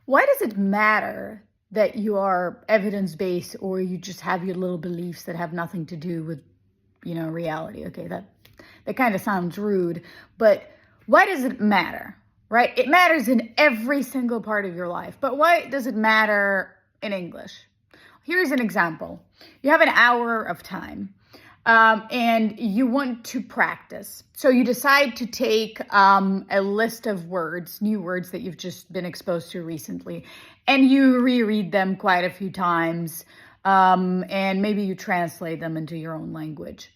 Why does it matter that you are evidence-based or you just have your little beliefs that have nothing to do with, reality? Okay, that kind of sounds rude, but why does it matter? Right? It matters in every single part of your life. But why does it matter in English? Here's an example. You have an hour of time. And you want to practice. So you decide to take a list of words, new words that you've just been exposed to recently, and you reread them quite a few times, and maybe you translate them into your own language.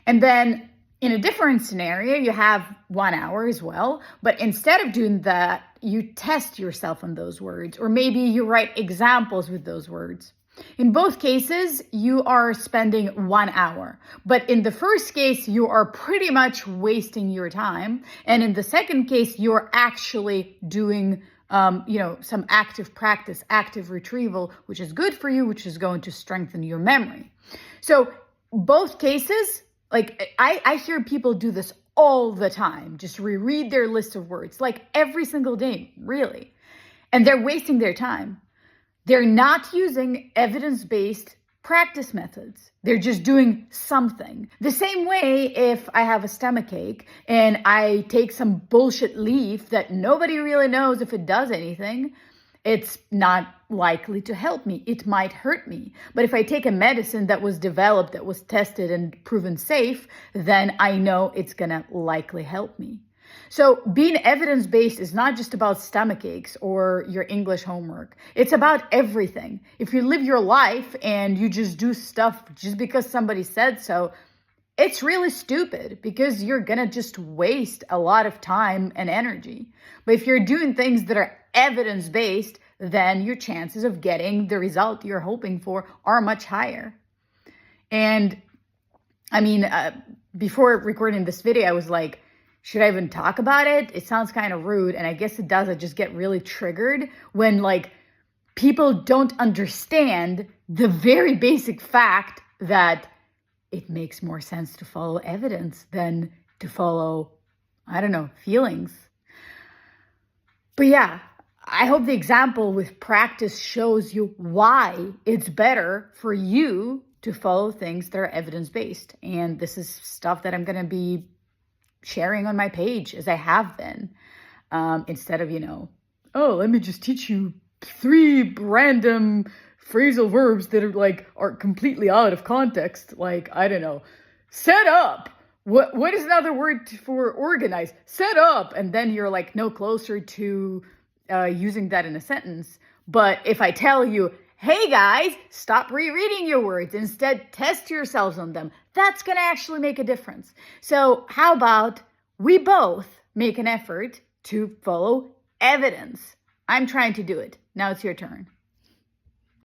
And then in a different scenario, you have 1 hour as well, but instead of doing that, you test yourself on those words, or maybe you write examples with those words. In both cases, you are spending 1 hour. But in the first case, you are pretty much wasting your time. And in the second case, you're actually doing, some active practice, active retrieval, which is good for you, which is going to strengthen your memory. So both cases, like I hear people do this all the time, just reread their list of words, like every single day, really. And they're wasting their time. They're not using evidence-based practice methods. They're just doing something. The same way if I have a stomachache and I take some bullshit leaf that nobody really knows if it does anything, it's not likely to help me. It might hurt me. But if I take a medicine that was developed, that was tested and proven safe, then I know it's gonna likely help me. So being evidence-based is not just about stomach aches or your English homework. It's about everything. If you live your life and you just do stuff just because somebody said so, it's really stupid because you're going to just waste a lot of time and energy. But if you're doing things that are evidence-based, then your chances of getting the result you're hoping for are much higher. And I mean, before recording this video, I was like, should I even talk about it? It sounds kind of rude, and I guess it does. I just get really triggered when people don't understand the very basic fact that it makes more sense to follow evidence than to follow, feelings. But yeah, I hope the example with practice shows you why it's better for you to follow things that are evidence-based. And this is stuff that I'm going to be sharing on my page as I have been, instead of, let me just teach you 3 random phrasal verbs that are completely out of context. Set up. What is another word for organize? Set up. And then you're no closer to using that in a sentence. But if I tell you, hey guys, stop rereading your words. Instead, test yourselves on them. That's going to actually make a difference. So how about we both make an effort to follow evidence? I'm trying to do it. Now it's your turn.